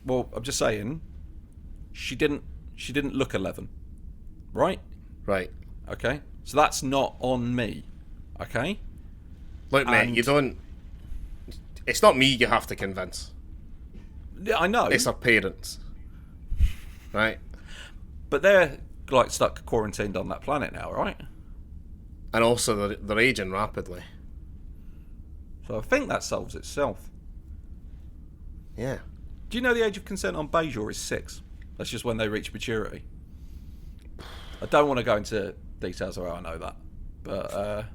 Well, I'm just saying, she didn't look 11, right? Right. Okay, so that's not on me. Okay. Look, mate, you don't. It's not me you have to convince. Yeah, I know. It's our parents, right? But they're like stuck quarantined on that planet now, right? And also they're aging rapidly. So I think that solves itself. Yeah. Do you know the age of consent on Bajor is 6? That's just when they reach maturity. I don't want to go into details of how I know that, but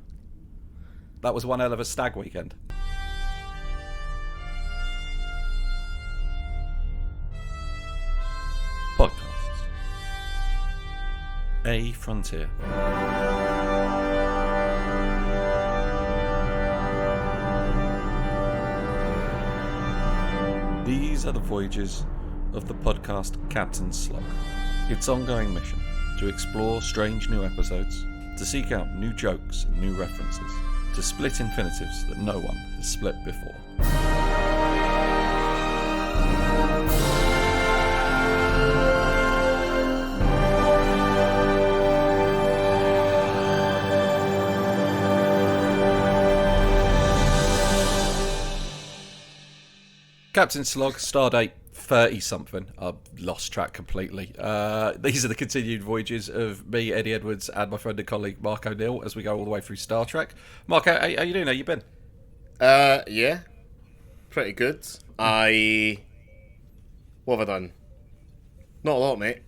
that was one hell of a stag weekend. Podcasts. A Frontier. These are the voyages of the podcast Captain Slug. Its ongoing mission to explore strange new episodes, to seek out new jokes and new references, to split infinitives that no one has split before. Captain Slog, Stardate 30-something. I've lost track completely. These are the continued voyages of me, Eddie Edwards, and my friend and colleague Mark O'Neill as we go all the way through Star Trek. Mark, how you doing? How you been? Yeah. Pretty good. What have I done? Not a lot, mate.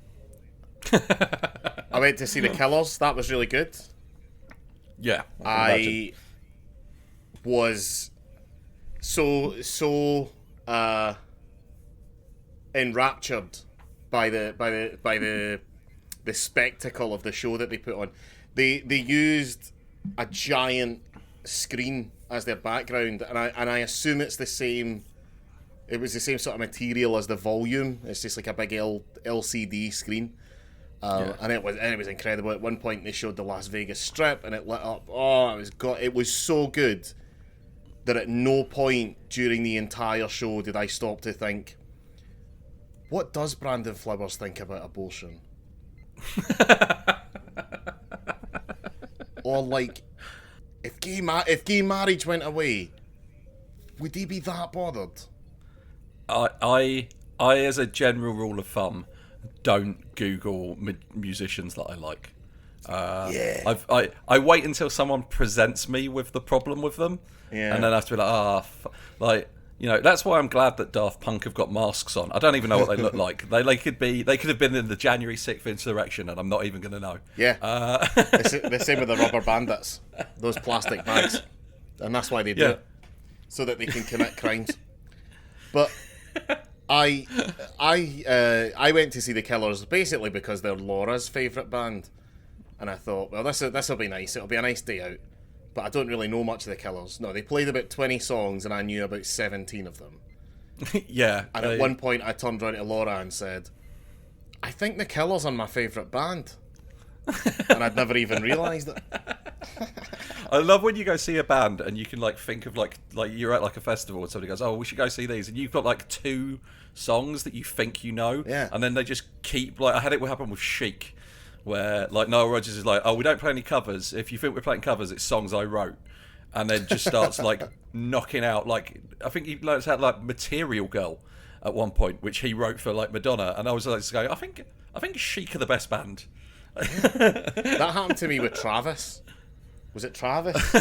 I went to see The Killers. That was really good. Yeah. I was so enraptured by the spectacle of the show that they put on. They used a giant screen as their background, and I assume it's the same. It was the same sort of material as the volume. It's just like a big LCD screen, and it was incredible. At one point, they showed the Las Vegas Strip, and it lit up. Oh, it was so good that at no point during the entire show did I stop to think, what does Brandon Flowers think about abortion? Or like, if gay marriage went away, would he be that bothered? I as a general rule of thumb, don't Google musicians that I like. I wait until someone presents me with the problem with them, and then I have to be like, that's why I'm glad that Daft Punk have got masks on. I don't even know what they look like. They could have been in the January 6th insurrection, and I'm not even going to know. Yeah, the same with the rubber bandits, those plastic bags, and that's why they do it, so that they can commit crimes. But I went to see The Killers basically because they're Laura's favourite band. And I thought, well, this will be nice. It'll be a nice day out. But I don't really know much of The Killers. No, they played about 20 songs, and I knew about 17 of them. Yeah. And at one point, I turned around to Laura and said, I think The Killers are my favourite band. And I'd never even realised it. I love when you go see a band and you can think of like you're at like a festival and somebody goes, oh, we should go see these, and you've got like 2 songs that you think you know, and then they just keep I had it happen with Chic, where Noel Rodgers is like, oh, we don't play any covers. If you think we're playing covers, it's songs I wrote, and then just starts knocking out I think he learns how Material Girl at one point, which he wrote for Madonna, and I was going, I think Chic are the best band. That happened to me with Travis. Was it Travis?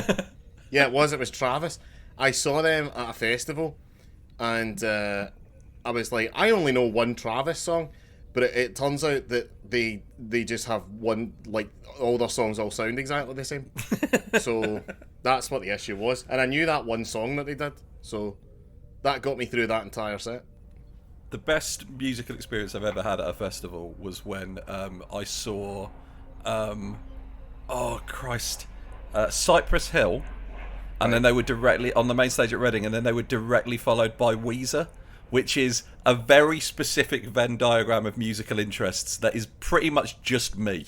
Yeah, it was Travis. I saw them at a festival, and I was like, I only know one Travis song, but it turns out that they just have one, all their songs all sound exactly the same. So that's what the issue was. And I knew that one song that they did, so that got me through that entire set. The best musical experience I've ever had at a festival was when I saw, Cypress Hill, and then they were directly on the main stage at Reading, and then they were directly followed by Weezer, which is a very specific Venn diagram of musical interests that is pretty much just me.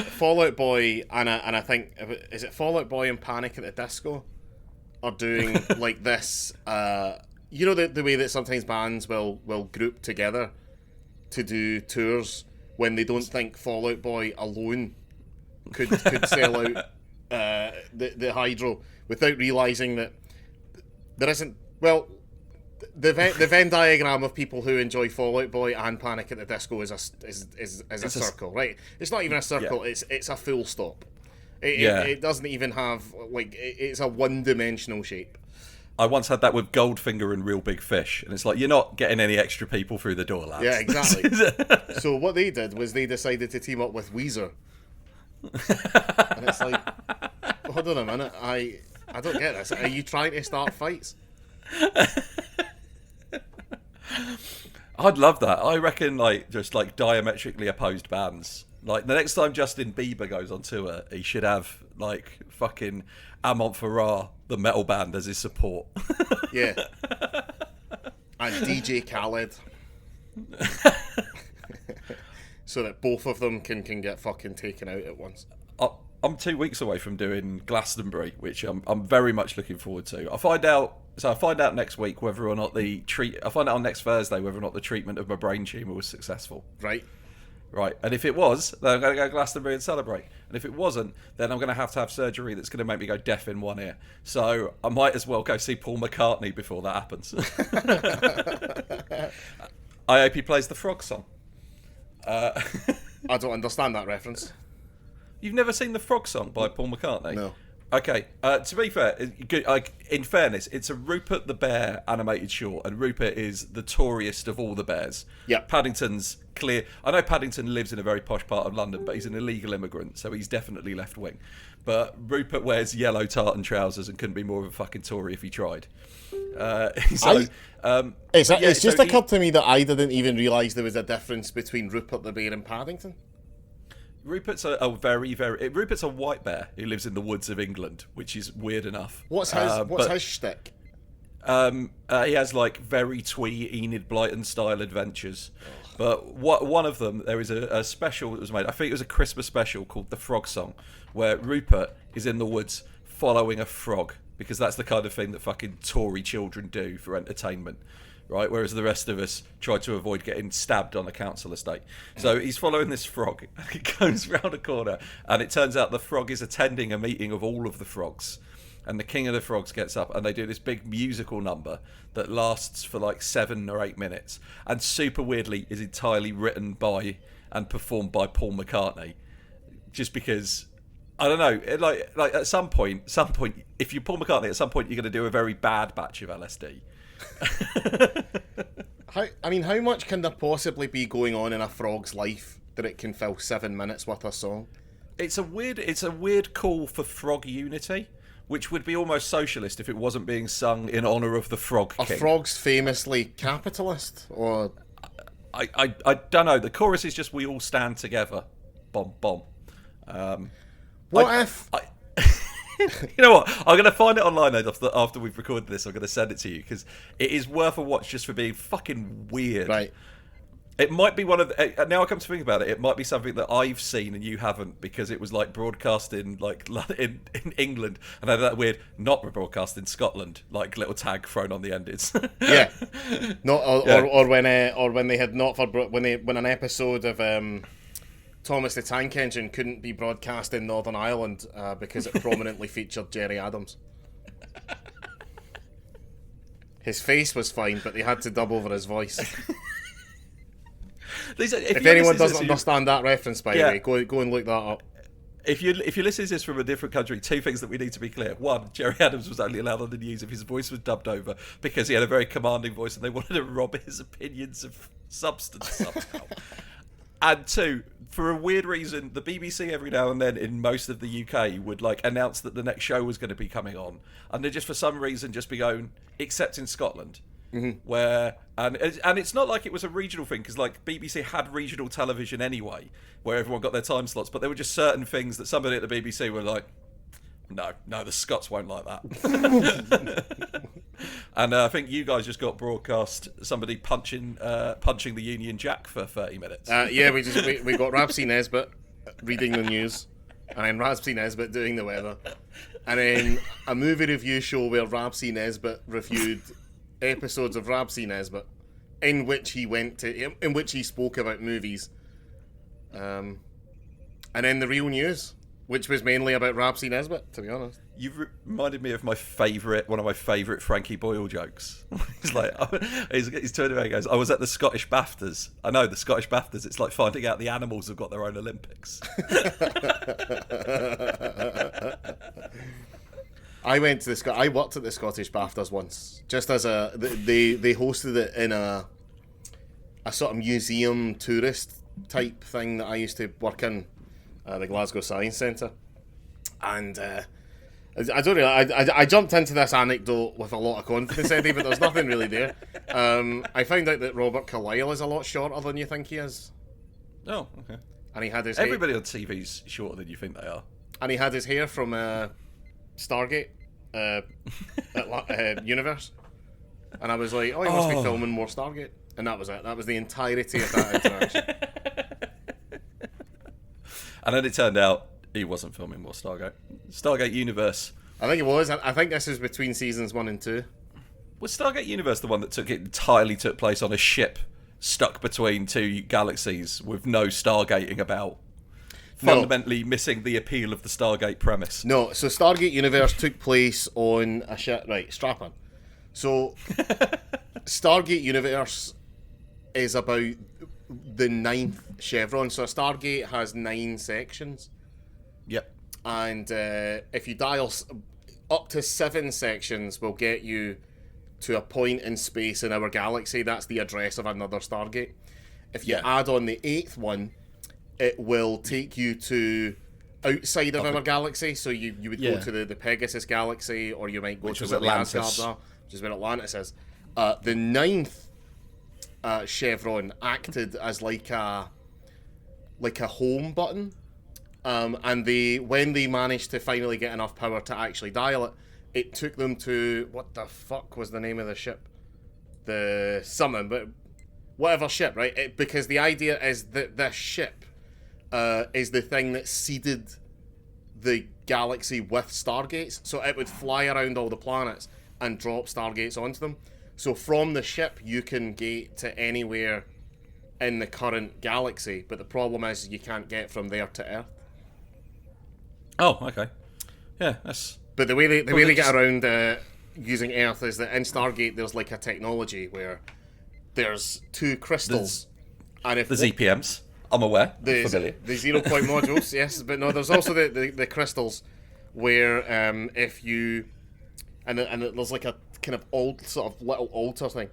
Fall Out Boy and I think, is it Fall Out Boy and Panic at the Disco? are doing like this. You know the way that sometimes bands will group together to do tours when they don't think Fall Out Boy alone could sell out the Hydro, without realising that there isn't. Well, the Venn diagram of people who enjoy Fall Out Boy and Panic at the Disco is a circle, right? It's not even a circle. Yeah. It's a full stop. It doesn't even have it's a one-dimensional shape. I once had that with Goldfinger and Real Big Fish, and it's like, you're not getting any extra people through the door, lads. Yeah, exactly. So what they did was they decided to team up with Weezer. And it's like, hold on a minute, I don't get this. Are you trying to start fights? I'd love that. I reckon, just diametrically opposed bands. Like, the next time Justin Bieber goes on tour, he should have, fucking Amon Farrar, the metal band, as his support. Yeah. And DJ Khaled. So that both of them can get fucking taken out at once. I'm 2 weeks away from doing Glastonbury, which I'm very much looking forward to. I find out next week whether or not I find out on next Thursday whether or not the treatment of my brain tumour was successful. Right, and if it was, then I'm going to go to Glastonbury and celebrate. And if it wasn't, then I'm going to have surgery that's going to make me go deaf in one ear. So I might as well go see Paul McCartney before that happens. I hope he plays the Frog song. I don't understand that reference. You've never seen the Frog song by Paul McCartney? No. Okay, to be fair, in fairness, it's a Rupert the Bear animated short, and Rupert is the Toryest of all the bears. Yeah. Paddington's clear. I know Paddington lives in a very posh part of London, but he's an illegal immigrant, so he's definitely left wing. But Rupert wears yellow tartan trousers and couldn't be more of a fucking Tory if he tried. It's just occurred to me that I didn't even realise there was a difference between Rupert the Bear and Paddington. Rupert's a Rupert's a white bear who lives in the woods of England, which is weird enough. What's his shtick? He has very twee Enid Blyton style adventures. But one of them, there is a special that was made. I think it was a Christmas special called The Frog Song, where Rupert is in the woods following a frog, because that's the kind of thing that fucking Tory children do for entertainment. Right, whereas the rest of us try to avoid getting stabbed on a council estate. So he's following this frog, and he goes round a corner, and it turns out the frog is attending a meeting of all of the frogs. And the king of the frogs gets up, and they do this big musical number that lasts for 7 or 8 minutes, and super weirdly is entirely written by and performed by Paul McCartney. Just because, I don't know, at some point, if you're Paul McCartney, at some point you're going to do a very bad batch of LSD. How much can there possibly be going on in a frog's life that it can fill 7 minutes worth of song? It's a weird call for frog unity, which would be almost socialist if it wasn't being sung in honour of the Frog King. Are frogs famously capitalist, or I don't know. The chorus is just "We all stand together." Bomb bomb. You know what? I'm going to find it online after we've recorded this. I'm going to send it to you because it is worth a watch just for being fucking weird. Right. It might be one of the, now I come to think about it, it might be something that I've seen and you haven't, because it was broadcast in in England, and I had that weird not broadcast in Scotland little tag thrown on the endings. Yeah. Or when they had not for when an episode of Thomas the Tank Engine couldn't be broadcast in Northern Ireland because it prominently featured Jerry Adams. His face was fine, but they had to dub over his voice. If anyone doesn't understand that reference, by the way, go and look that up. If you listen to this from a different country, 2 things that we need to be clear. One, Jerry Adams was only allowed on the news if his voice was dubbed over because he had a very commanding voice and they wanted to rob his opinions of substance somehow. And 2, for a weird reason, the BBC every now and then in most of the UK would announce that the next show was going to be coming on, and they just for some reason just be going, except in Scotland. Mm-hmm. Where and it's not like it was a regional thing, because BBC had regional television anyway, where everyone got their time slots, but there were just certain things that somebody at the BBC were like, no, the Scots won't like that. And I think you guys just got broadcast somebody punching the Union Jack for 30 minutes. Yeah, we got Rapsy Nesbitt reading the news, and then Rapsy Nesbitt doing the weather. And then a movie review show where Rab C. Nesbitt reviewed episodes of Rab C. Nesbitt, in which he spoke about movies. And then the real news, which was mainly about Rab C. Nesbitt, to be honest. You've reminded me of one of my favourite Frankie Boyle jokes. He's like, he's turning around and goes, I was at the Scottish BAFTAs. I know, the Scottish BAFTAs, it's like finding out the animals have got their own Olympics. I worked at the Scottish BAFTAs once, just as they hosted it in a sort of museum tourist type thing that I used to work in, the Glasgow Science Centre, and I jumped into this anecdote with a lot of confidence, Eddie, but there's nothing really there. I found out that Robert Carlyle is a lot shorter than you think he is. Oh, okay. And he had his everybody on TV's shorter than you think they are. And he had his hair from Stargate Universe, and I was like, oh, he must be filming more Stargate, and that was it. That was the entirety of that interaction. And then it turned out he wasn't filming more Stargate Universe. I think it was. I think this is between seasons 1 and 2. Was Stargate Universe the one that entirely took place on a ship stuck between two galaxies with no stargating about? Fundamentally missing the appeal of the Stargate premise. No, so Stargate Universe took place on a ship. Right, strap on. So, Stargate Universe is about the 9th chevron. So, a Stargate has 9 sections. Yep. And if you dial up to 7 sections, will get you to a point in space in our galaxy. That's the address of another Stargate. If you add on the 8th one, it will take you to outside of our galaxy. So you would go to the Pegasus galaxy, or you might go to where the Asgard are, which is where Atlantis is. The 9th chevron acted as like a home button. And when they managed to finally get enough power to actually dial it, it took them to, what the fuck was the name of the ship? The Summon, but whatever ship, right? Because the idea is that this ship is the thing that seeded the galaxy with stargates. So it would fly around all the planets and drop stargates onto them. So from the ship, you can get to anywhere in the current galaxy, but the problem is you can't get from there to Earth. Oh, okay. Yeah, that's... But the way they get around using Earth is that in Stargate there's like a technology where there's 2 crystals. And if there's EPMs. I'm aware. Familiar. The 0 point modules, yes, but no, there's also the crystals where if you and there's like a kind of old sort of little altar thing,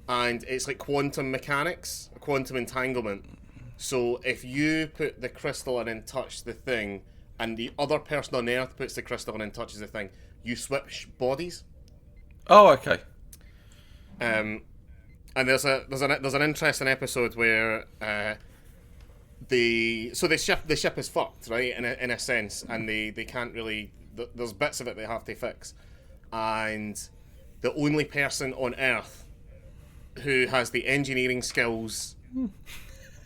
and it's like quantum mechanics, quantum entanglement. So if you put the crystal in and touch the thing, and the other person on Earth puts the crystal in and touches the thing, you switch bodies. Oh, okay. And there's an interesting episode where the ship is fucked, right, in a sense, and they can't really, there's bits of it they have to fix, and the only person on Earth who has the engineering skills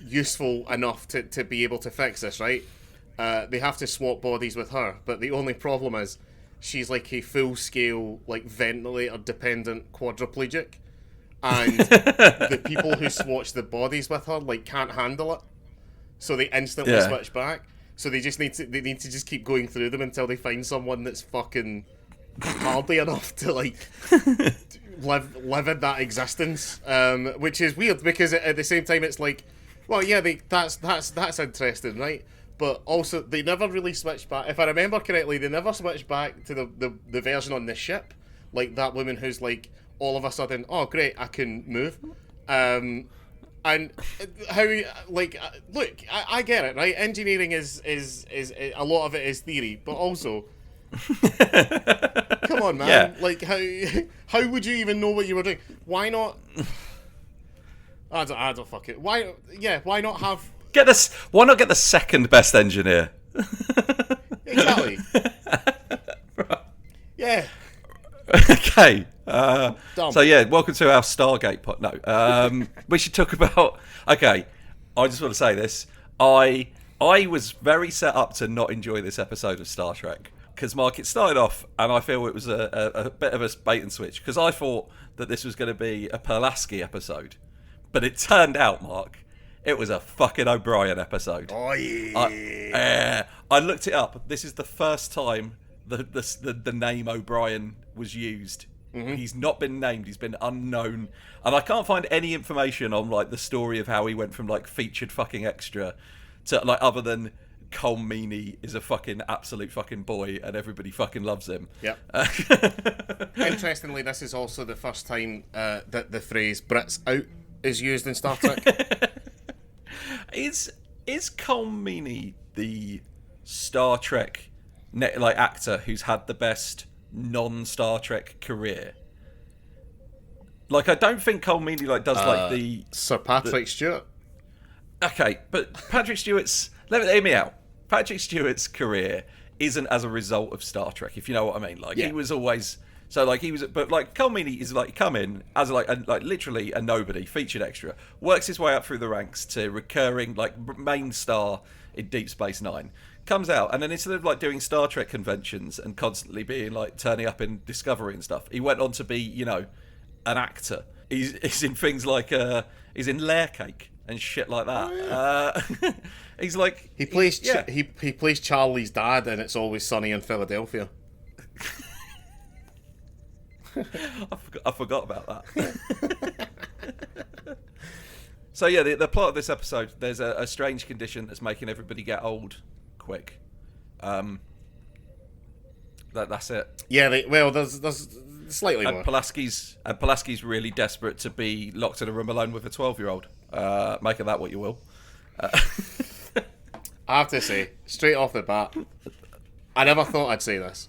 useful enough to be able to fix this, right, they have to swap bodies with her, but the only problem is she's like a full-scale, like, ventilator-dependent quadriplegic, and the people who swatch the bodies with her, like, can't handle it, so they instantly switch back. So they need to just keep going through them until they find someone that's fucking hardy enough to, like, live in that existence, which is weird, because at the same time it's like, well, yeah, that's interesting, right? But also, they never really switched back. If I remember correctly, they never switched back to the version on the ship. Like, that woman who's like, all of a sudden, oh, great, I can move. And how, like, look, I get it, right? Engineering is a lot of it is theory, but also, come on, man. Yeah. Like, how would you even know what you were doing? Why not? I don't fuck it. Why not have... Why not get the second best engineer? Exactly. Yeah. Okay. So yeah, welcome to our Stargate pod. No, we should talk about. Okay, I just want to say this. I was very set up to not enjoy this episode of Star Trek because Mark, it started off, and I feel it was a bit of a bait and switch, because I thought that this was going to be a Pulaski episode, but it turned out, Mark, it was a fucking O'Brien episode. Oh yeah. I looked it up. This is the first time the name O'Brien was used. Mm-hmm. He's not been named. He's been unknown, and I can't find any information on like the story of how he went from like featured fucking extra to like other than Cole Meany is a fucking absolute fucking boy and everybody fucking loves him. Yep. Interestingly, this is also the first time that the phrase "Brits out" is used in Star Trek. Is Cole Meany the Star Trek actor who's had the best non-Star Trek career? Like, I don't think Cole Meany does the Sir Patrick Stewart. Okay, but Patrick Stewart's hear me out. Patrick Stewart's career isn't as a result of Star Trek, if you know what I mean. He was always but Cole Meany is come in as literally a nobody, featured extra, works his way up through the ranks to recurring main star in Deep Space Nine. Comes out, and then instead of doing Star Trek conventions and constantly being turning up in Discovery and stuff, he went on to be an actor. He's in things he's in Layer Cake and shit like that. Oh, yeah. He's he plays he plays Charlie's dad, and It's Always Sunny in Philadelphia. I forgot about that. So yeah, the plot of this episode, there's a strange condition that's making everybody get old quick. That's it. Yeah, there's slightly more. Pulaski's really desperate to be locked in a room alone with a 12-year-old. Make of that what you will. I have to say, straight off the bat, I never thought I'd say this.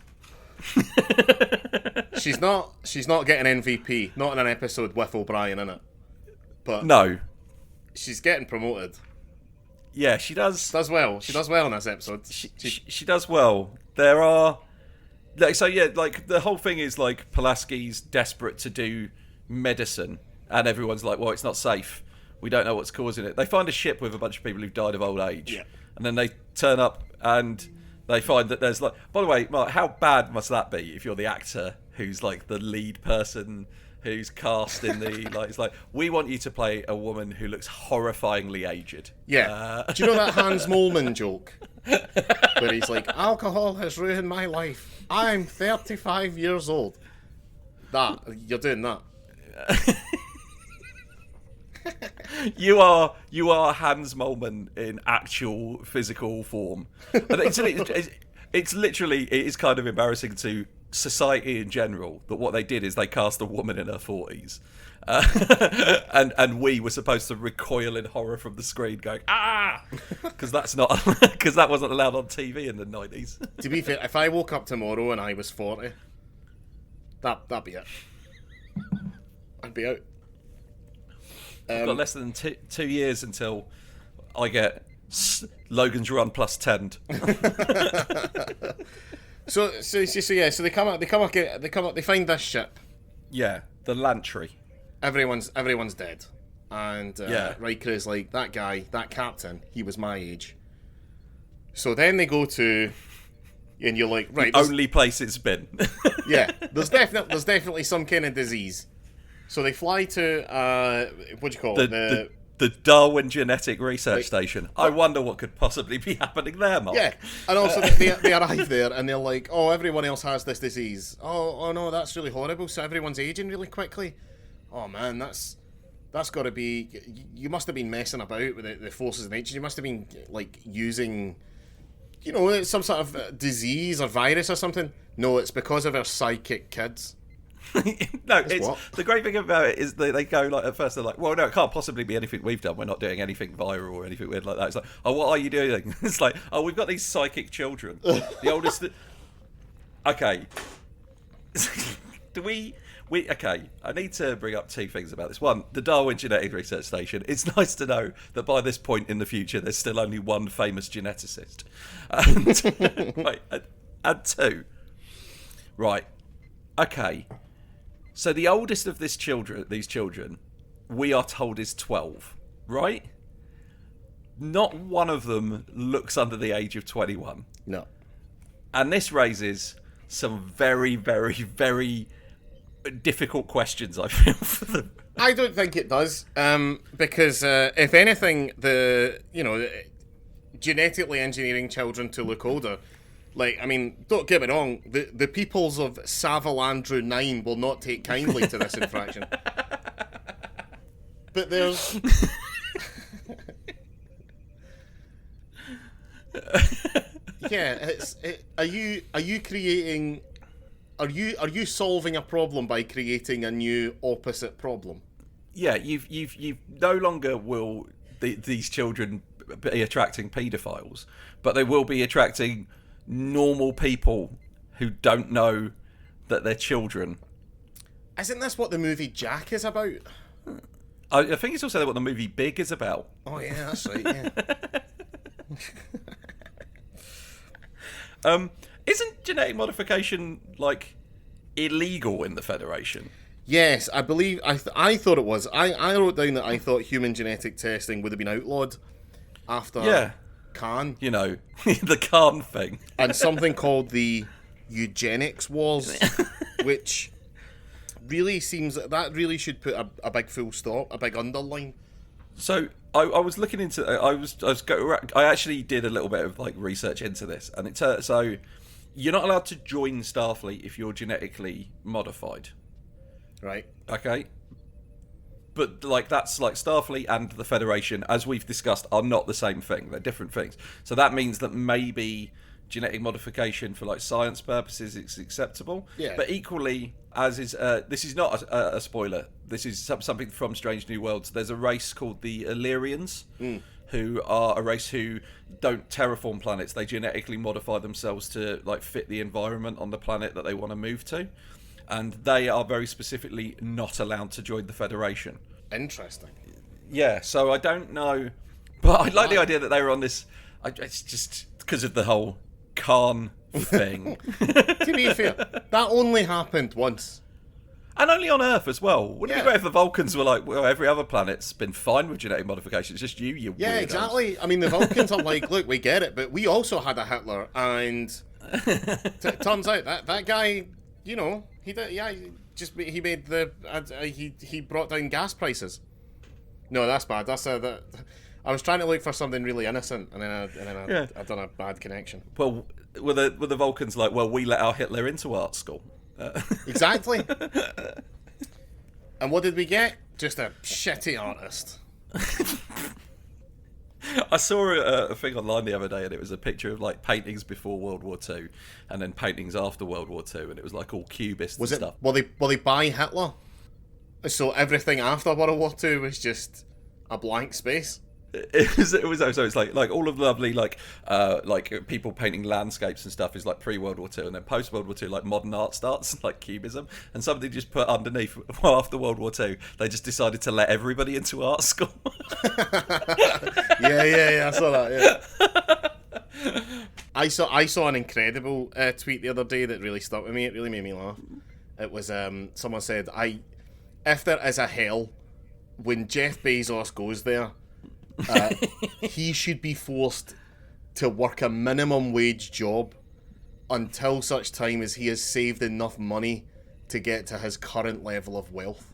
She's not getting MVP, not in an episode with O'Brien in it. But no, she's getting promoted. Yeah, she does. She does well. She does well in this episode. She does well. There are the whole thing is Pulaski's desperate to do medicine, and everyone's like, well, it's not safe. We don't know what's causing it. They find a ship with a bunch of people who've died of old age, and then they turn up and they find that there's by the way, Mark, how bad must that be if you're the actor who's the lead person who's cast in the it's we want you to play a woman who looks horrifyingly aged. Yeah. Do you know that Hans Moleman joke where he's like, alcohol has ruined my life. I'm 35 years old. That you're doing that. You are Hans Moleman in actual physical form. And it's literally, it is kind of embarrassing to society in general that what they did is they cast a woman in her 40s, and we were supposed to recoil in horror from the screen, going because that wasn't allowed on TV in the 90s. To be fair, if I woke up tomorrow and I was 40, that'd be it. I'd be out. I've got less than 2 years until I get Logan's Run plus 10. So they come up, they find this ship. Yeah, the Lantry. Everyone's dead, and Riker is like, that guy, that captain, he was my age. So then they go to, and you're like, right, the only place it's been. Yeah, there's definitely some kind of disease. So they fly to what do you call it? The Darwin Genetic Research Station. I wonder what could possibly be happening there, Mark. Yeah, and also they arrive there and they're like, oh, everyone else has this disease. Oh no, that's really horrible. So everyone's aging really quickly. Oh man, that's got to be. You must have been messing about with the forces of nature. You must have been using, some sort of disease or virus or something. No, it's because of our psychic kids. No, it's the great thing about it is they go at first they're like, well, no, it can't possibly be anything we've done. We're not doing anything viral or anything weird like that. It's like, oh, what are you doing? It's like, oh, we've got these psychic children. The oldest. Okay. Okay, I need to bring up two things about this. One, the Darwin Genetic Research Station. It's nice to know that by this point in the future, there's still only one famous geneticist. And two, right, okay. So the oldest of these children, we are told is 12, right? Not one of them looks under the age of 21. No. And this raises some very, very, very difficult questions, I feel, for them. I don't think it does, because if anything, genetically engineering children to look older, like, I mean, don't get me wrong, the peoples of Savalandru 9 will not take kindly to this infraction. But there's... Are you solving a problem by creating a new opposite problem? Yeah, you've no longer will these children be attracting paedophiles, but they will be attracting normal people who don't know that they're children. Isn't this what the movie Jack is about? I think it's also what the movie Big is about. Oh yeah, that's right. Yeah. Isn't genetic modification like illegal in the Federation? Yes, I believe. I thought it was. I wrote down that I thought human genetic testing would have been outlawed after Khan. You know, the Khan thing. And something called the eugenics wars, which really seems that really should put a big full stop, a big underline. So I was looking into. I actually did a little bit of like research into this, and it turns so you're not allowed to join Starfleet if you're genetically modified. Right. Okay. But like that's like Starfleet and the Federation, as we've discussed, are not the same thing. They're different things. So that means that maybe genetic modification for like science purposes is acceptable. Yeah. But equally, as is this is not a spoiler. This is something from Strange New Worlds. There's a race called the Illyrians, who are a race who don't terraform planets. They genetically modify themselves to like fit the environment on the planet that they want to move to. And they are very specifically not allowed to join the Federation. Interesting. Yeah, so I don't know. But I like the idea that they were on this... It's just because of the whole Khan thing. To be fair, that only happened once. And only on Earth as well. Wouldn't it be great if the Vulcans were like, well, every other planet's been fine with genetic modification. It's just you Yeah, weirdos. exactly. I mean, the Vulcans are like, look, we get it, but we also had a Hitler, and turns out that guy, you know... He did, yeah. He made he brought down gas prices. No, that's bad. I was trying to look for something really innocent, and then I done a bad connection. Well, were the Vulcans like, well, we let our Hitler into art school? Exactly. And what did we get? Just a shitty artist. I saw a thing online the other day, and it was a picture of like paintings before World War II, and then paintings after World War II, and it was like all cubist and stuff. Will they buy Hitler? So everything after World War II was just a blank space. It was so it's like all of the lovely like people painting landscapes and stuff is like pre-World War II, and then post-World War II like modern art starts, like cubism, and somebody just put underneath, well, after World War II they just decided to let everybody into art school. yeah, I saw that. Yeah. I saw an incredible tweet the other day that really stuck with me. It really made me laugh. It was someone said, if there is a hell, when Jeff Bezos goes there, he should be forced to work a minimum wage job until such time as he has saved enough money to get to his current level of wealth.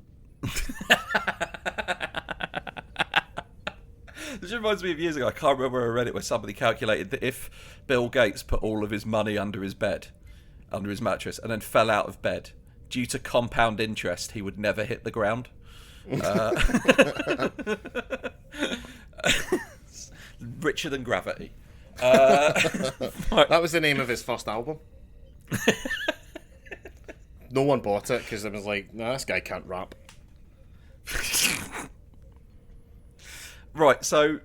This reminds me of years ago, I can't remember where I read it, where somebody calculated that if Bill Gates put all of his money under his bed, under his mattress, and then fell out of bed, due to compound interest, he would never hit the ground. Richer than gravity. That was the name of his first album. No one bought it because it was like, no, this guy can't rap. Right, so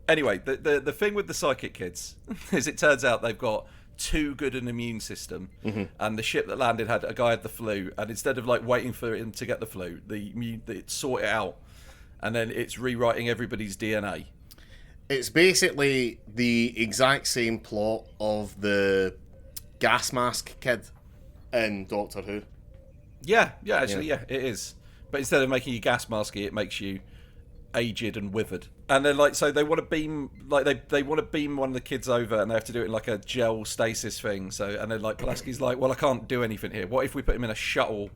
anyway, the thing with the psychic kids is it turns out they've got too good an immune system, and the ship that landed had a guy had the flu, and instead of like waiting for him to get the flu, it sort it out, and then it's rewriting everybody's DNA. It's basically the exact same plot of the gas mask kid in Doctor Who. Yeah, it is. But instead of making you gas masky, it makes you aged and withered. And then, like, so they want to beam, like, they want to beam one of the kids over, and they have to do it in, like, a gel stasis thing. So, and then, like, Pulaski's like, well, I can't do anything here. What if we put him in a shuttle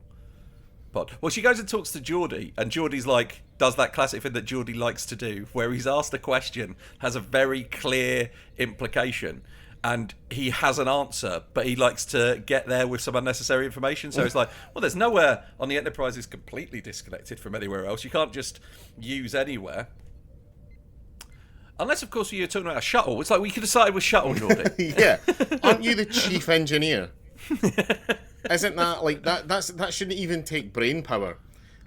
pod? Well, she goes and talks to Geordie, and Geordie's like, does that classic thing that Geordie likes to do, where he's asked a question, has a very clear implication, and he has an answer, but he likes to get there with some unnecessary information. So it's like, well, there's nowhere on the Enterprise is completely disconnected from anywhere else. You can't just use anywhere. Unless, of course, you're talking about a shuttle. It's like we could have started with shuttle, Jordan. Yeah. Aren't you the chief engineer? Isn't that, like, that shouldn't even take brain power.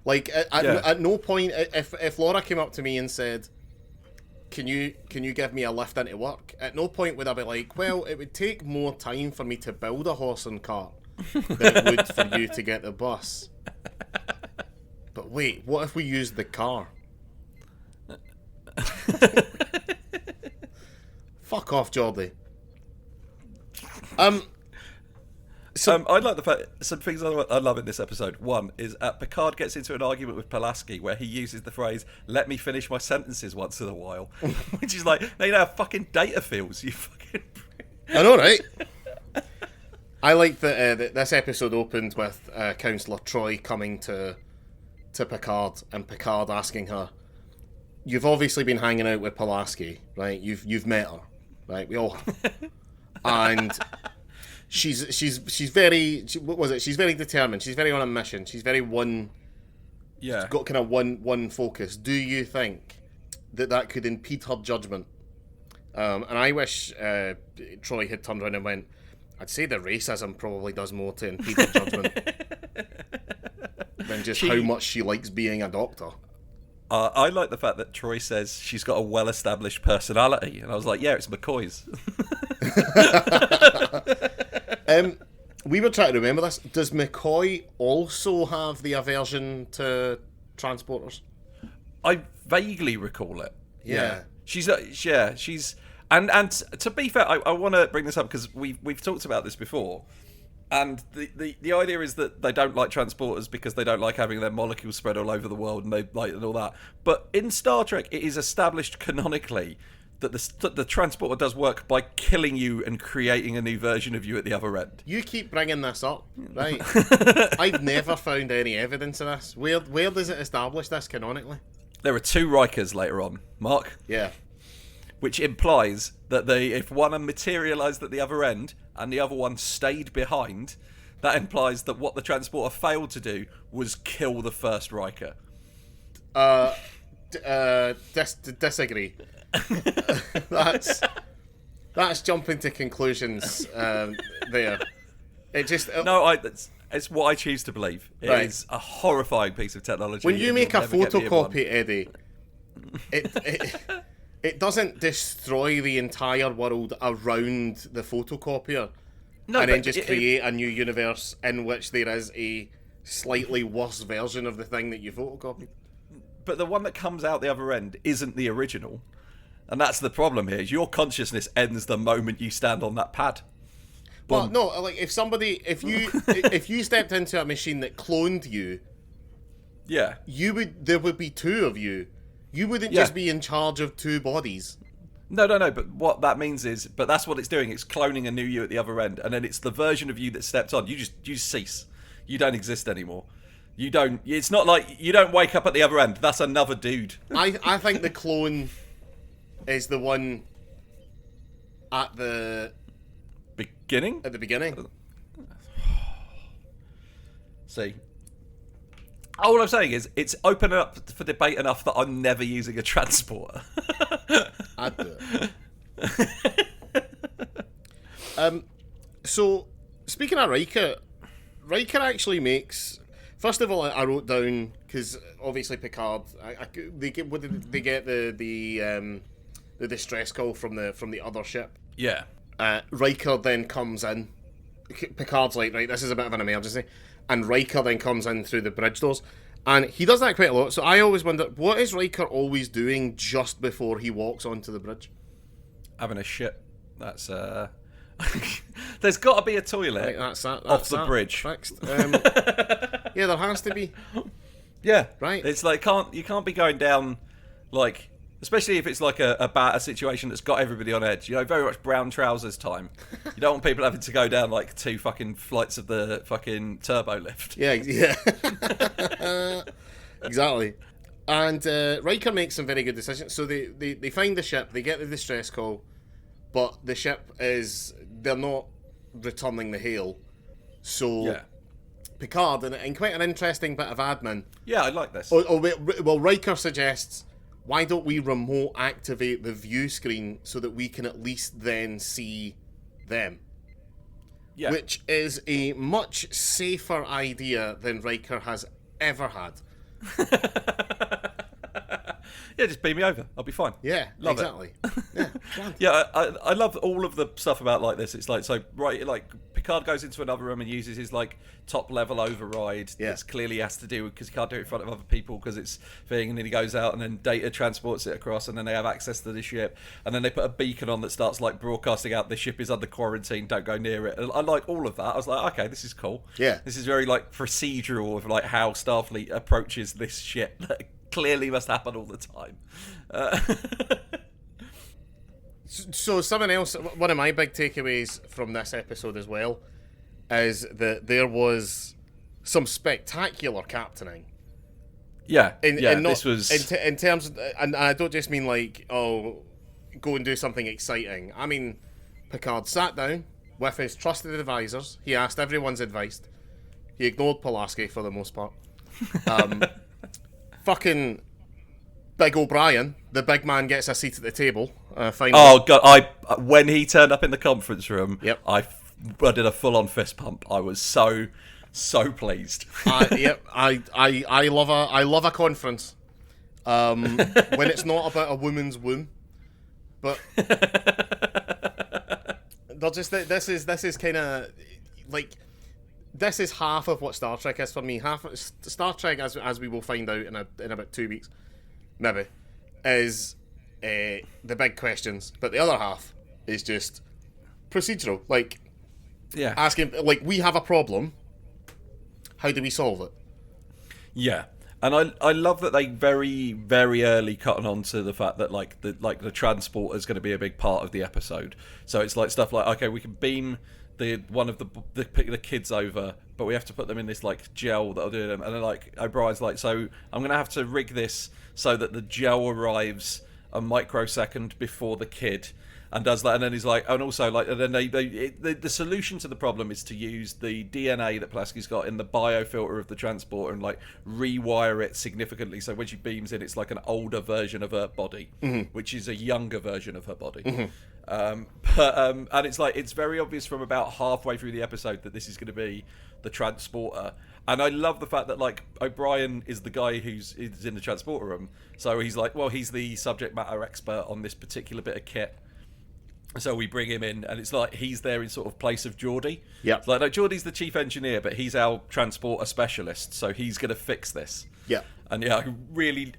Like, at no point, if Laura came up to me and said, can you give me a lift into work? At no point would I be like, well, it would take more time for me to build a horse and cart than it would for you to get the bus. But wait, what if we used the car? Fuck off, Geordie. I like the fact, some things I love in this episode. One is Picard gets into an argument with Pulaski where he uses the phrase, let me finish my sentences once in a while. Which is like, now you know how fucking data feels, you fucking... I know, right? I like that this episode opened with Councillor Troy coming to Picard, and Picard asking her, you've obviously been hanging out with Pulaski, right? You've met her, right? We all have. And she's very, what was it? She's very determined. She's very on a mission. She's very one. Yeah. She's got kind of one focus. Do you think that could impede her judgment? And I wish Troy had turned around and went, I'd say the racism probably does more to impede her judgment than just how much she likes being a doctor. I like the fact that Troy says she's got a well-established personality, and I was like, yeah, it's McCoy's. We were trying to remember this. Does McCoy also have the aversion to transporters? I vaguely recall it. Yeah. She's and to be fair, I want to bring this up because we've talked about this before. And the idea is that they don't like transporters because they don't like having their molecules spread all over the world and they like and all that. But in Star Trek, it is established canonically that the transporter does work by killing you and creating a new version of you at the other end. You keep bringing this up, right? I've never found any evidence of this. Where does it establish this canonically? There are 2 Rikers later on, Mark. Yeah. Which implies that if one materialised at the other end and the other one stayed behind, that implies that what the transporter failed to do was kill the first Riker. Disagree. That's jumping to conclusions there. It just it's what I choose to believe. It is a horrifying piece of technology. When you make a photocopy, Eddie, it doesn't destroy the entire world around the photocopier and then just create a new universe in which there is a slightly worse version of the thing that you photocopied. But the one that comes out the other end isn't the original. And that's the problem here. Is your consciousness ends the moment you stand on that pad. Well, no, like if you stepped into a machine that cloned you, yeah, there would be 2 of you. You wouldn't just be in charge of 2 bodies. No. But what that means is, but that's what it's doing. It's cloning a new you at the other end, and then it's the version of you that stepped on. You just cease. You don't exist anymore. You don't. It's not like you don't wake up at the other end. That's another dude. I think the clone is the one at the beginning. At the beginning. See. All I'm saying is, it's open up for debate enough that I'm never using a transporter. I'd do it. So, speaking of Riker actually makes... First of all, I wrote down, because obviously Picard, they get the distress call from the other ship. Yeah. Riker then comes in. Picard's like, right, this is a bit of an emergency. And Riker then comes in through the bridge doors. And he does that quite a lot. So I always wonder, what is Riker always doing just before he walks onto the bridge? Having a shit. That's, there's got to be a toilet that's off the bridge. Fixed. Yeah, there has to be. Yeah. Right. It's like, you can't be going down, like, Especially if it's like a situation that's got everybody on edge. You know, very much brown trousers time. You don't want people having to go down like 2 fucking flights of the fucking turbo lift. Yeah. Exactly. And Riker makes some very good decisions. So they find the ship, they get the distress call, but the ship they're not returning the hail. So Yeah. Picard, and quite an interesting bit of admin. Yeah, I like this. Well, Riker suggests, why don't we remote activate the view screen so that we can at least then see them? Yeah. Which is a much safer idea than Riker has ever had. Yeah, just beam me over. I'll be fine. Yeah, love exactly. It. Yeah, I love all of the stuff about like this. It's like, so right, like Picard goes into another room and uses his like top level override. Yeah. That's clearly has to do because he can't do it in front of other people because it's thing. And then he goes out and then Data transports it across, and then they have access to the ship. And then they put a beacon on that starts like broadcasting out the ship is under quarantine. Don't go near it. And I like all of that. I was like, okay, this is cool. Yeah, this is very like procedural of like how Starfleet approaches this shit. That clearly must happen all the time. So something else, one of my big takeaways from this episode as well, is that there was some spectacular captaining. Yeah, this was in terms of, and I don't just mean like, oh, go and do something exciting. I mean, Picard sat down with his trusted advisors. He asked everyone's advice. He ignored Pulaski for the most part. Fucking Big O'Brien, the big man, gets a seat at the table. Finally. Oh god! When he turned up in the conference room, yep. I did a full-on fist pump. I was so pleased. I love a conference when it's not about a woman's womb, but they're just this is kind of like. This is half of what Star Trek is for me. Half Star Trek, as we will find out in about 2 weeks, maybe, is the big questions. But the other half is just procedural. Like, yeah, asking, like, we have a problem. How do we solve it? Yeah, and I love that they very very early cut on to the fact that the transport is going to be a big part of the episode. So it's like stuff like, okay, we can beam one of the kids over, but we have to put them in this like gel that'll do them. And then like O'Brien's like, so I'm gonna have to rig this so that the gel arrives a microsecond before the kid, and does that. And then he's like, and also like, and then the solution to the problem is to use the DNA that Pulaski's got in the biofilter of the transporter and like rewire it significantly, so when she beams in, it's like an older version of her body, which is a younger version of her body. And it's like, it's very obvious from about halfway through the episode that this is going to be the transporter. And I love the fact that like O'Brien is the guy is in the transporter room, so he's like, well, he's the subject matter expert on this particular bit of kit. So we bring him in, and it's like he's there in sort of place of Geordie. Yeah, like no, Geordie's the chief engineer, but he's our transporter specialist, so he's going to fix this. Yeah, and yeah,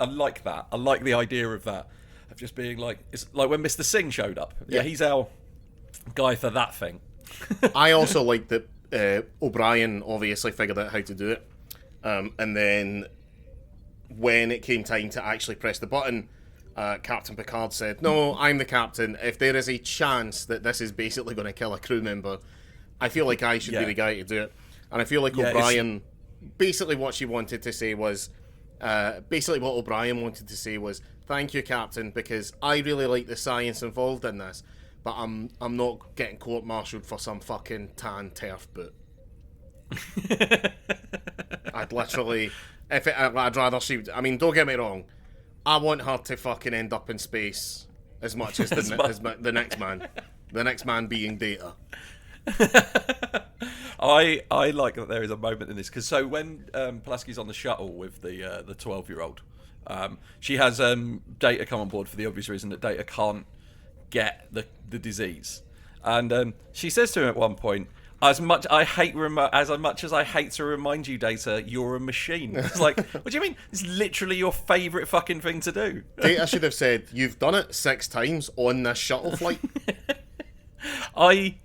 I like that. I like the idea of that. Of just being like, it's like when Mr. Singh showed up. Yeah, he's our guy for that thing. I also like that O'Brien obviously figured out how to do it, and then when it came time to actually press the button, Captain Picard said, "No, I'm the captain. If there is a chance that this is basically going to kill a crew member, I feel like I should be the guy to do it." And I feel like O'Brien, basically what she wanted to say was, basically what O'Brien wanted to say was, "Thank you, Captain, because I really like the science involved in this, but I'm not getting court-martialed for some fucking tan turf boot." I'd literally, I'd rather she. I mean, don't get me wrong, I want her to fucking end up in space as much as the next man, the next man being Data. I like that there is a moment in this, because so when Pulaski's on the shuttle with the 12-year-old, she has Data come on board for the obvious reason that Data can't get the disease, and she says to him at one point, as much as I hate to remind you, Data, you're a machine. It's like, what do you mean? It's literally your favourite fucking thing to do. Data should have said, "You've done it 6 times on this shuttle flight." I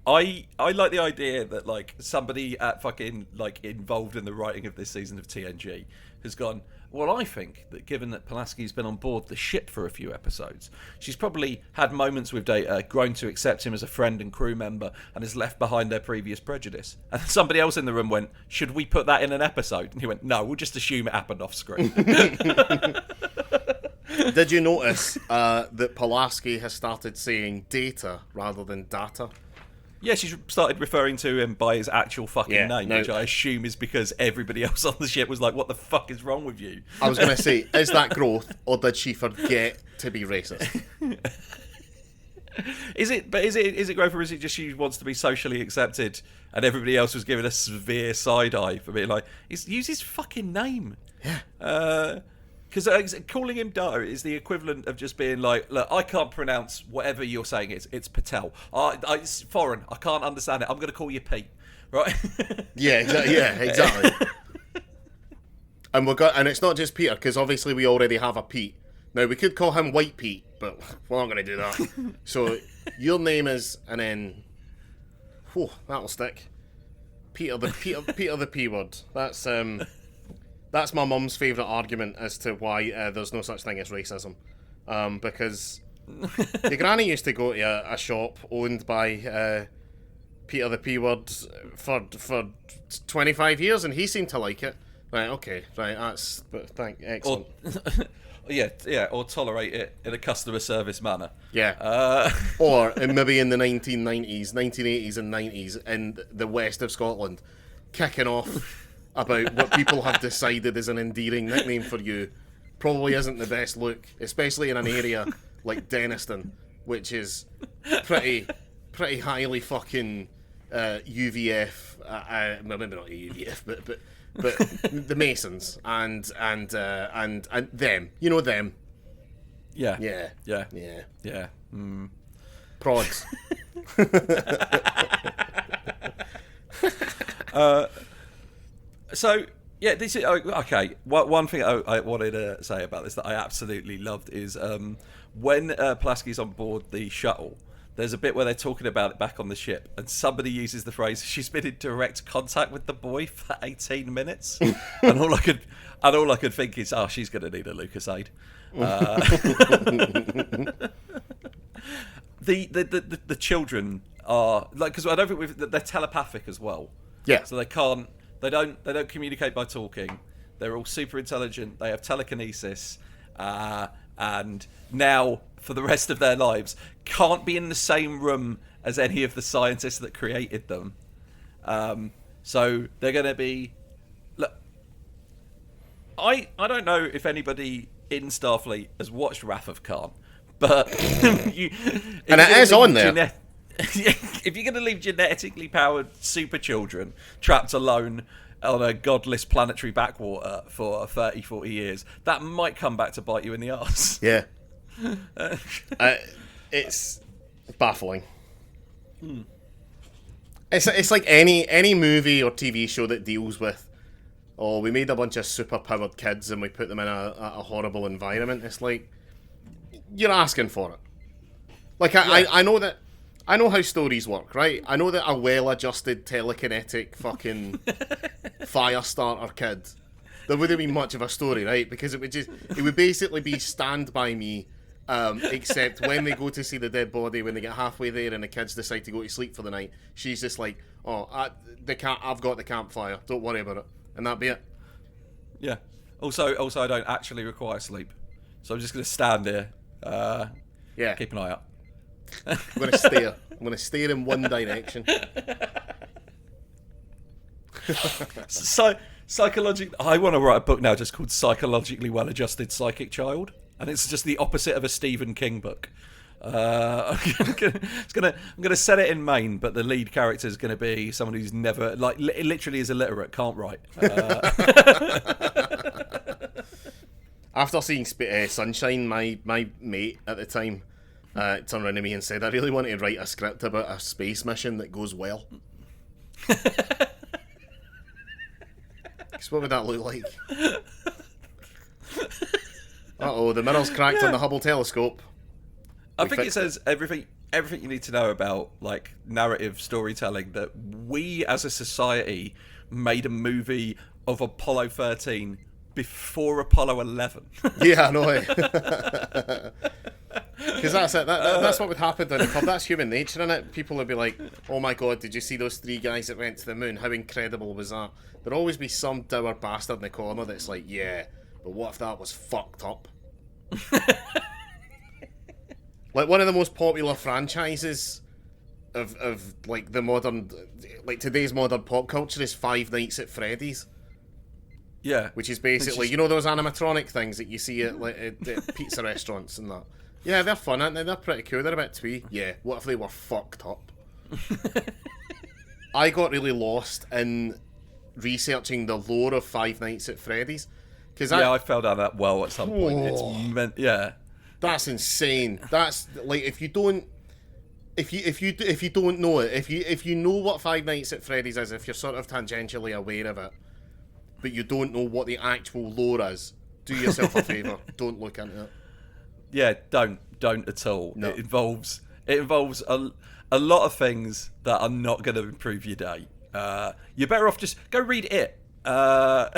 like the idea that like somebody at fucking like involved in the writing of this season of TNG has gone, Well, I think that given that Pulaski's been on board the ship for a few episodes, she's probably had moments with Data, grown to accept him as a friend and crew member, and has left behind their previous prejudice. And somebody else in the room went, should we put that in an episode? And he went, no, we'll just assume it happened off screen. Did you notice that Pulaski has started saying Data rather than Data? Yeah, she's started referring to him by his actual fucking name, which I assume is because everybody else on the ship was like, what the fuck is wrong with you? I was going to say, is that growth, or did she forget to be racist? Is it growth, or is it just she wants to be socially accepted and everybody else was giving a severe side-eye for being like, use his fucking name? Yeah. Because calling him Dar is the equivalent of just being like, look, I can't pronounce whatever you're saying. It's Patel. It's foreign. I can't understand it. I'm going to call you Pete, right? Yeah, exactly. And it's not just Peter, because obviously we already have a Pete. Now we could call him White Pete, but we're not going to do that. So your name is, and then, that'll stick. Peter the P word. That's my mum's favourite argument as to why there's no such thing as racism. Because your granny used to go to a shop owned by Peter the P word for 25 years, and he seemed to like it. Right, okay, right, excellent. Or tolerate it in a customer service manner. Yeah. Or maybe in the 1980s and 90s in the west of Scotland, kicking off about what people have decided is an endearing nickname for you probably isn't the best look, especially in an area like Denniston, which is pretty highly fucking UVF, maybe not UVF, but the Masons and them, you know them. Yeah. Prods. So yeah, this is okay. One thing I wanted to say about this that I absolutely loved is when Pulaski's on board the shuttle. There's a bit where they're talking about it back on the ship, and somebody uses the phrase, "She's been in direct contact with the boy for 18 minutes," and all I could think is, "Oh, she's going to need a Lucasade." The children are like, because I don't think they're telepathic as well. Yeah. So they don't communicate by talking. They're all super intelligent. They have telekinesis, and now for the rest of their lives can't be in the same room as any of the scientists that created them. So they're going to be. Look, I don't know if anybody in Starfleet has watched Wrath of Khan, but and it is on there. If you're going to leave genetically powered super children trapped alone on a godless planetary backwater for 30, 40 years, that might come back to bite you in the arse. Yeah. It's baffling. It's like any movie or TV show that deals with, we made a bunch of super powered kids and we put them in a horrible environment. It's like, you're asking for it. Like, I know how stories work, right? I know that a well-adjusted telekinetic fucking fire starter kid, there wouldn't be much of a story, right? Because it would basically be Stand By Me, except when they go to see the dead body, when they get halfway there and the kids decide to go to sleep for the night, she's just like, I've got the campfire, don't worry about it, and that'd be it. Yeah. Also, I don't actually require sleep, so I'm just going to stand here, keep an eye out. I'm going to stare in one direction. So psychologically, I want to write a book now just called Psychologically Well-Adjusted Psychic Child, and it's just the opposite of a Stephen King book. I'm gonna set it in Maine, but the lead character is going to be someone who's never, like, literally is illiterate, can't write. After seeing Sunshine, my mate at the time turned around to me and said, I really want to write a script about a space mission that goes well. Because what would that look like? Uh-oh, the mirror's cracked on the Hubble telescope. I think it says everything you need to know about, like, narrative storytelling, that we as a society made a movie of Apollo 13 before Apollo 11. Yeah, I know. Because that's it. That's what would happen down the pub. That's human nature, isn't it? People would be like, "Oh my god, did you see those 3 guys that went to the moon? How incredible was that?" There'll always be some dour bastard in the corner that's like, "Yeah, but what if that was fucked up?" Like one of the most popular franchises of like the modern, like today's modern pop culture is Five Nights at Freddy's. Yeah, which is basically, you know, those animatronic things that you see at, like, at pizza restaurants and that. Yeah, they're fun, aren't they? They're pretty cool. They're a bit twee. Yeah, what if they were fucked up? I got really lost in researching the lore of Five Nights at Freddy's. I fell down that well at some point. It's meant, yeah. That's insane. That's like if you don't know it, if you know what Five Nights at Freddy's is, if you're sort of tangentially aware of it, but you don't know what the actual lore is, do yourself a favour. Don't look into it. Yeah, don't at all. No. It involves a lot of things that are not going to improve your day. You're better off just go read it. Yeah.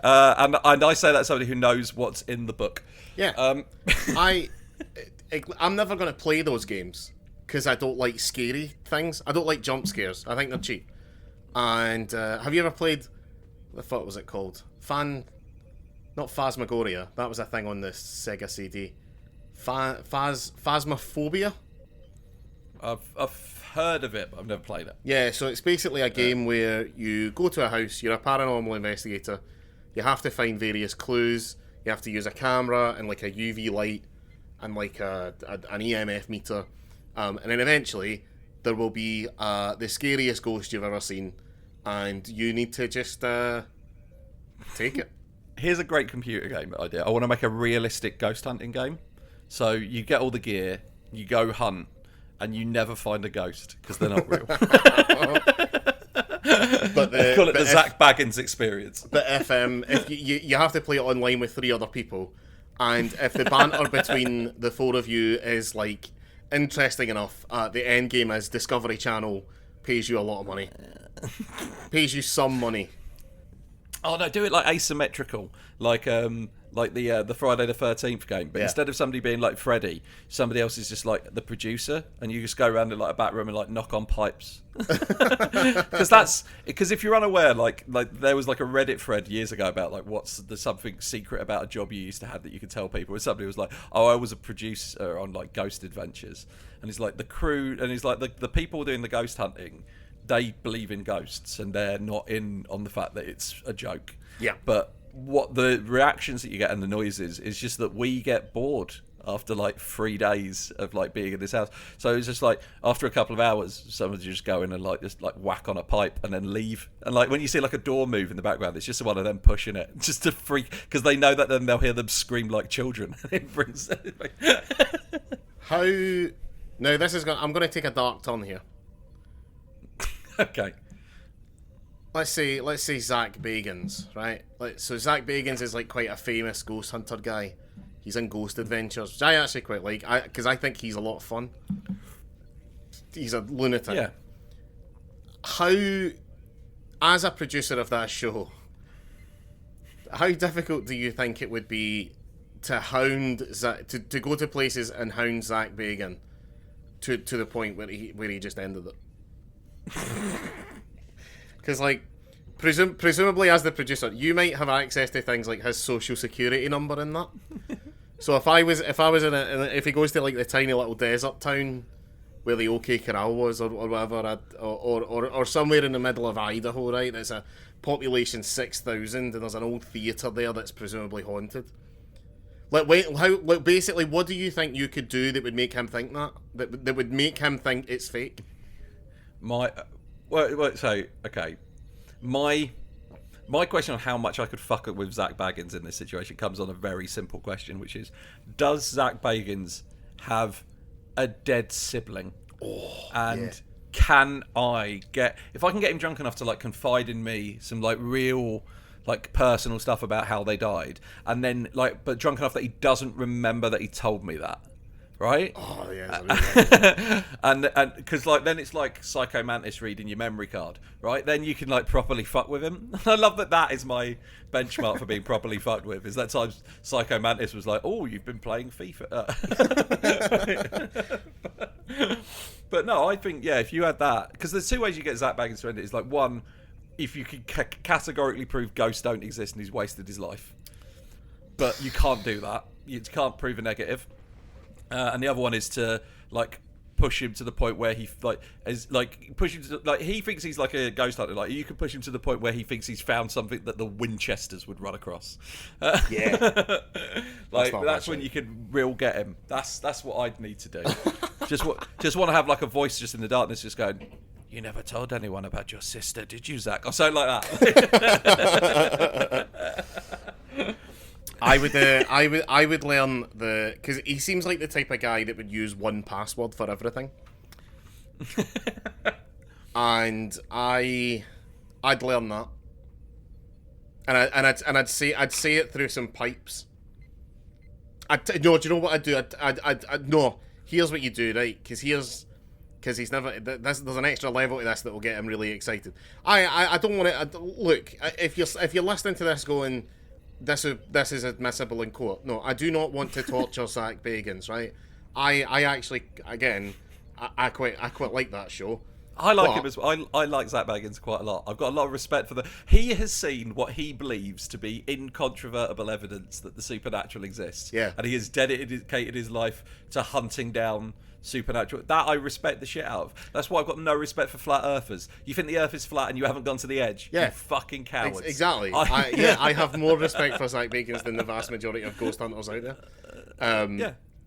And I say that as somebody who knows what's in the book. Yeah. I'm never going to play those games because I don't like scary things. I don't like jump scares. I think they're cheap. And have you ever played? What the fuck was it called? Not Phasmagoria. That was a thing on the Sega CD. Phasmophobia. I've heard of it, but I've never played it. Yeah, so it's basically a game where you go to a house. You're a paranormal investigator. You have to find various clues. You have to use a camera and like a UV light and like an EMF meter, and then eventually there will be the scariest ghost you've ever seen, and you need to just take it. Here's a great computer game idea. I want to make a realistic ghost hunting game. So you get all the gear, you go hunt, and you never find a ghost because they're not real. But I call it the Zach Baggins experience. But if you have to play it online with 3 other people, and if the banter between the 4 of you is like interesting enough, the end game is Discovery Channel pays you a lot of money, pays you some money. Oh no, do it like asymmetrical, like the Friday the 13th game. But instead of somebody being like Freddy, somebody else is just like the producer, and you just go around in like a back room and like knock on pipes. Because if you're unaware, like there was like a Reddit thread years ago about like what's the something secret about a job you used to have that you could tell people. And somebody was like, oh, I was a producer on like Ghost Adventures, and it's like the crew, and it's like the people doing the ghost hunting, they believe in ghosts and they're not in on the fact that it's a joke. Yeah. But what the reactions that you get and the noises is just that we get bored after like 3 days of like being in this house. So it's just like after a couple of hours, someone just go in and like just like whack on a pipe and then leave. And like when you see like a door move in the background, it's just one of them pushing it just to freak, because they know that then they'll hear them scream like children. It brings How? No, this is going. I'm going to take a dark turn here. Okay. Let's say Zach Bagans, right? So Zach Bagans is like quite a famous ghost hunter guy. He's in Ghost Adventures, which I actually quite like, because I think he's a lot of fun. He's a lunatic. Yeah. How, as a producer of that show, how difficult do you think it would be to hound Zach, to go to places and hound Zach Bagan to the point where he just ended it? Because like presumably as the producer you might have access to things like his social security number and that. So if he goes to like the tiny little desert town where the OK Corral was or whatever, or somewhere in the middle of Idaho, right, that's a population 6,000 and there's an old theatre there that's presumably haunted. Basically, what do you think you could do that would make him think that would make him think it's fake? My question on how much I could fuck up with Zach Baggins in this situation comes on a very simple question, which is, does Zach Baggins have a dead sibling? Can I if I can get him drunk enough to like confide in me some like real like personal stuff about how they died, and then like but drunk enough that he doesn't remember that he told me that, right? Oh yeah, and because like then it's like Psycho Mantis reading your memory card, right? Then you can like properly fuck with him. I love that is my benchmark for being properly fucked with. Is that time Psycho Mantis was like, "Oh, you've been playing FIFA." But no, I think if you had that, because there's two ways you get Zach Baggins to end it. Is like one, if you can categorically prove ghosts don't exist and he's wasted his life, but you can't do that. You can't prove a negative. And the other one is to like push him to the point where he push him to like he thinks he's like a ghost hunter. Like you can push him to the point where he thinks he's found something that the Winchesters would run across. Yeah, like that's when you can real get him. That's what I'd need to do. just want to have like a voice just in the darkness, just going, "You never told anyone about your sister, did you, Zach?" Or something like that. I would learn because he seems like the type of guy that would use one password for everything, and I'd learn that, and I'd say it through some pipes. Do you know what I'd do? No. Here's what you do, right? Because he's never. There's an extra level to this that will get him really excited. I don't want to look if you're listening to this going, this is admissible in court. No, I do not want to torture Zach Bagans, right? I actually, again, I quite like that show. I like him as well. I like Zach Bagans quite a lot. I've got a lot of respect for he has seen what he believes to be incontrovertible evidence that the supernatural exists. Yeah. And he has dedicated his life to hunting down supernatural. That I respect the shit out of. That's why I've got no respect for flat earthers. You think the earth is flat and you haven't gone to the edge? Yeah. You fucking cowards. Exactly. I have more respect for Zach Bagans than the vast majority of ghost hunters out there.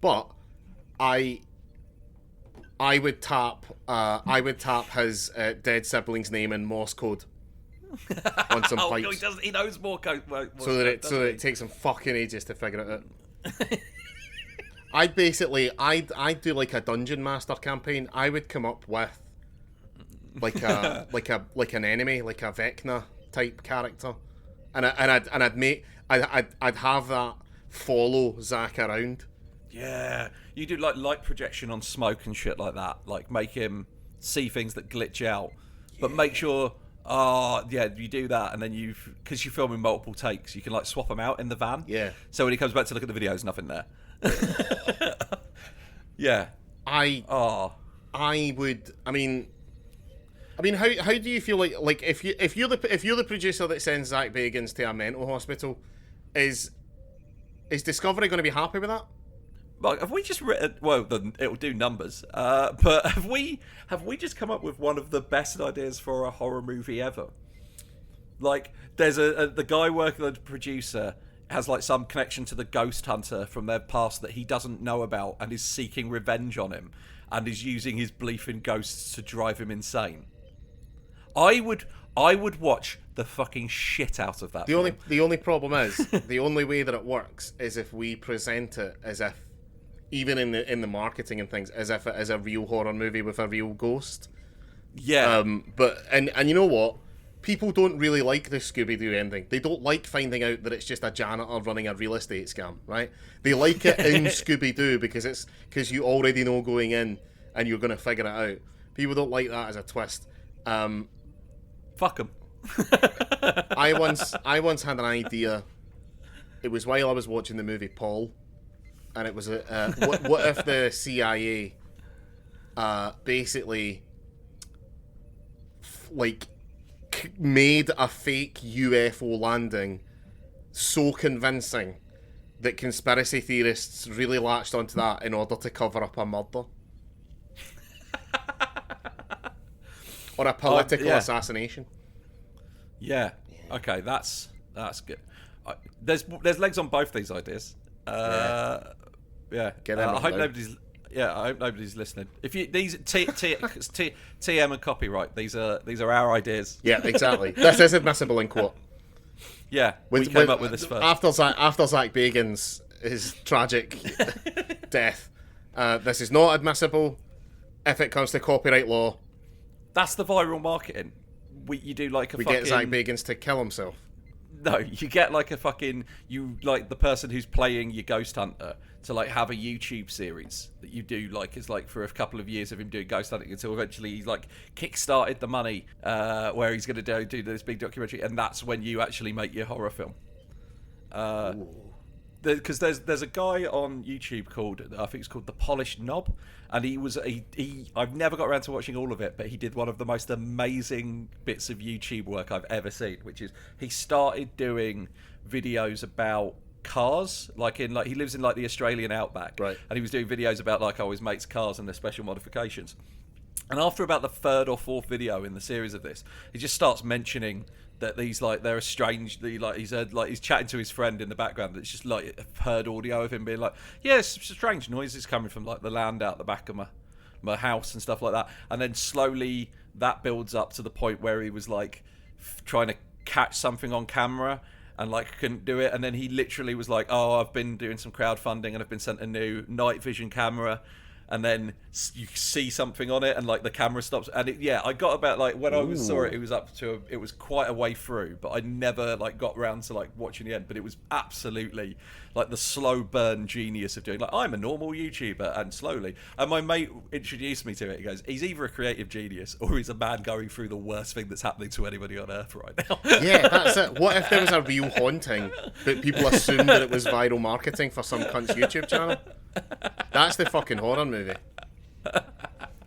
But I would tap his dead sibling's name in Morse code on some pipes. No, he knows more code. So that it takes him fucking ages to figure it out. I'd do like a dungeon master campaign. I would come up with like an enemy, like a Vecna type character, and I'd have that follow Zach around. Yeah, you do like light projection on smoke and shit like that. Like make him see things that glitch out, but make sure. You do that, and then because you film in multiple takes, you can like swap them out in the van. Yeah. So when he comes back to look at the videos, nothing there. Yeah. I would. I mean, how do you feel like if you're the producer that sends Zach Bagans to a mental hospital, is Discovery going to be happy with that? Like, have we just written? Well, then it'll do numbers. But have we just come up with one of the best ideas for a horror movie ever? Like, there's the guy working as a producer has like some connection to the ghost hunter from their past that he doesn't know about and is seeking revenge on him and is using his belief in ghosts to drive him insane. I would watch the fucking shit out of that. The only problem is the only way that it works is if we present it as if, even in the marketing and things, as if it is a real horror movie with a real ghost. Yeah. But you know what? People don't really like the Scooby-Doo ending. They don't like finding out that it's just a janitor running a real estate scam, right? They like it in Scooby-Doo because you already know going in and you're going to figure it out. People don't like that as a twist. Fuck them. I once had an idea. It was while I was watching the movie Paul, and it was what if the CIA basically made a fake UFO landing so convincing that conspiracy theorists really latched onto that in order to cover up a murder or a political assassination. Yeah. Okay, that's good. There's legs on both these ideas. Yeah. Get them I hope nobody's listening. If you these TM and copyright, these are our ideas. Yeah, exactly. This is admissible in court. Yeah, we came up with this first. After Zach Bagans' his tragic death, this is not admissible if it comes to copyright law. That's the viral marketing. You do like we get Zach Bagans to kill himself. No, you get like a fucking like the person who's playing your Ghost Hunter to like have a YouTube series that you do like it's like for a couple of years of him doing ghost hunting until eventually he's like kickstarted the money where he's going to do this big documentary, and that's when you actually make your horror film. Because there's a guy on YouTube called, I think it's called The Polished Knob, and I've never got around to watching all of it, but he did one of the most amazing bits of YouTube work I've ever seen, which is he started doing videos about cars, like he lives in like the Australian outback, right? And he was doing videos about like his mates' cars and their special modifications. And after about the third or fourth video in the series of this, he just starts mentioning that these like they're strangely like he's heard like he's chatting to his friend in the background. That's just like heard audio of him being like, "Yes, strange noises coming from like the land out the back of my house and stuff like that." And then slowly that builds up to the point where he was like trying to catch something on camera and like couldn't do it. And then he literally was like, "Oh, I've been doing some crowdfunding and I've been sent a new night vision camera." And then you see something on it, and like the camera stops. And I got about like when I saw it, it was quite a way through, but I never like got around to like watching the end. But it was absolutely like the slow burn genius of doing like I'm a normal YouTuber and slowly. And my mate introduced me to it. He goes, he's either a creative genius or he's a man going through the worst thing that's happening to anybody on earth right now. Yeah, that's it. What if there was a real haunting, but people assumed that it was viral marketing for some cunt's YouTube channel? That's the fucking horror movie.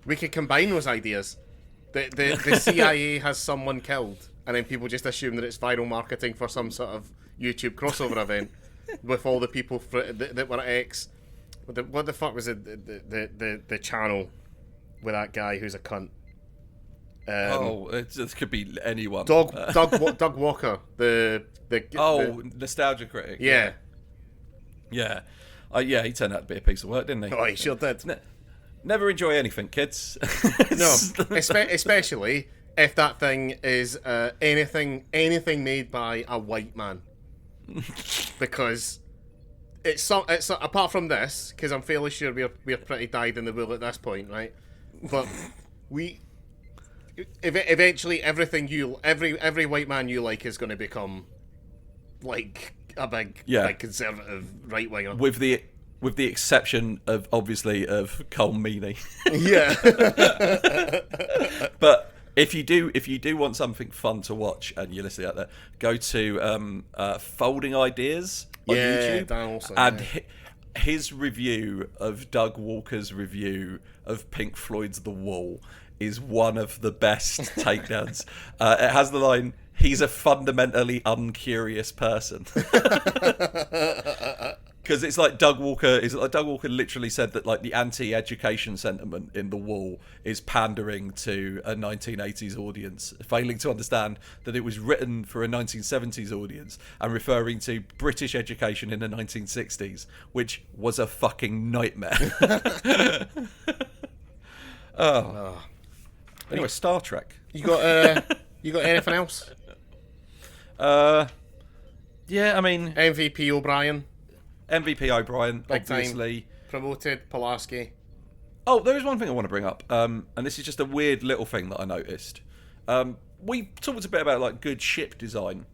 We could combine those ideas. The CIA has someone killed, and then people just assume that it's viral marketing for some sort of YouTube crossover event with all the people that were X. What the fuck was it? The channel with that guy who's a cunt. It could be anyone. Doug Walker. The Nostalgia Critic. Yeah. Yeah. Yeah, he turned out to be a piece of work, didn't he? Oh, he sure did. Never enjoy anything, kids. No, especially if that thing is anything made by a white man, because it's apart from this, because I'm fairly sure we're pretty dyed in the wool at this point, right? But eventually every white man you like is going to become like a big conservative right winger, with the exception of obviously of Cole Meany. Yeah. But if you do want something fun to watch and you're listening out there, go to Folding Ideas on YouTube, also, and his review of Doug Walker's review of Pink Floyd's The Wall is one of the best takedowns. It has the line, "He's a fundamentally uncurious person." Because it's like Doug Walker literally said that like the anti-education sentiment in The Wall is pandering to a 1980s audience, failing to understand that it was written for a 1970s audience and referring to British education in the 1960s, which was a fucking nightmare. Anyway, Star Trek. You got anything else? Yeah, I mean MVP O'Brien, obviously time. Promoted Pulaski. Oh, there is one thing I want to bring up, and this is just a weird little thing that I noticed. We talked a bit about like good ship design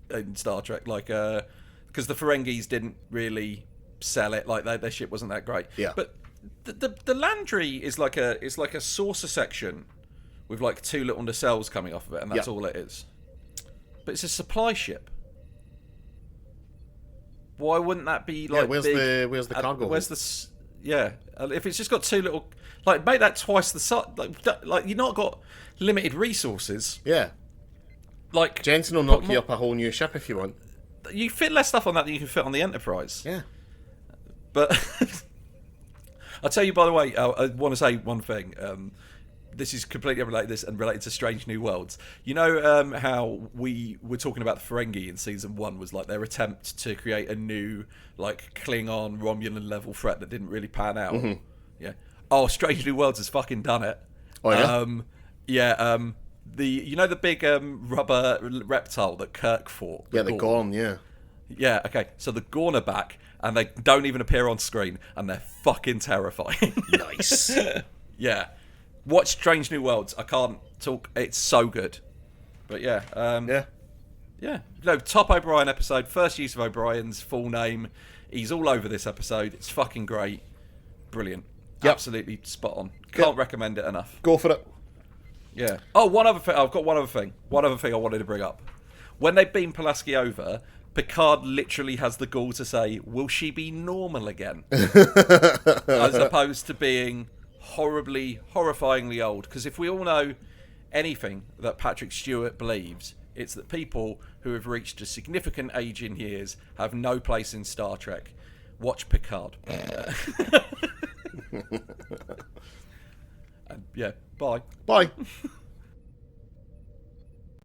in Star Trek, like because the Ferengis didn't really sell it, like their ship wasn't that great. Yeah. But the Landry is like a saucer section with like two little nacelles coming off of it, and that's all it is. But it's a supply ship. Why wouldn't that be like? Where's big? Where's the cargo? Where's the? Yeah, if it's just got two little, like make that twice the size. Like you've not got limited resources. Yeah. Like Jensen will knock you up a whole new ship if you want. You fit less stuff on that than you can fit on the Enterprise. Yeah. But I'll tell you, by the way, I want to say one thing. This is completely unrelated to this and related to Strange New Worlds. You know how we were talking about the Ferengi in season 1 was like their attempt to create a new like Klingon Romulan level threat that didn't really pan out. Mm-hmm. Yeah. Oh, Strange New Worlds has fucking done it. Oh yeah. The big rubber reptile that Kirk fought. Yeah, the Gorn. Yeah. Yeah. Okay. So the Gorn are back, and they don't even appear on screen, and they're fucking terrifying. Nice. Yeah. Watch Strange New Worlds. I can't talk. It's so good. But yeah. Yeah. No, top O'Brien episode. First use of O'Brien's full name. He's all over this episode. It's fucking great. Brilliant. Yep. Absolutely spot on. Can't recommend it enough. Go for it. Yeah. Oh, one other thing. I've got one other thing. One other thing I wanted to bring up. When they beam Pulaski over, Picard literally has the gall to say, "Will she be normal again?" As opposed to being horrifyingly old. Because if we all know anything that Patrick Stewart believes, it's that people who have reached a significant age in years have no place in Star Trek. Watch Picard. And yeah, bye. Bye.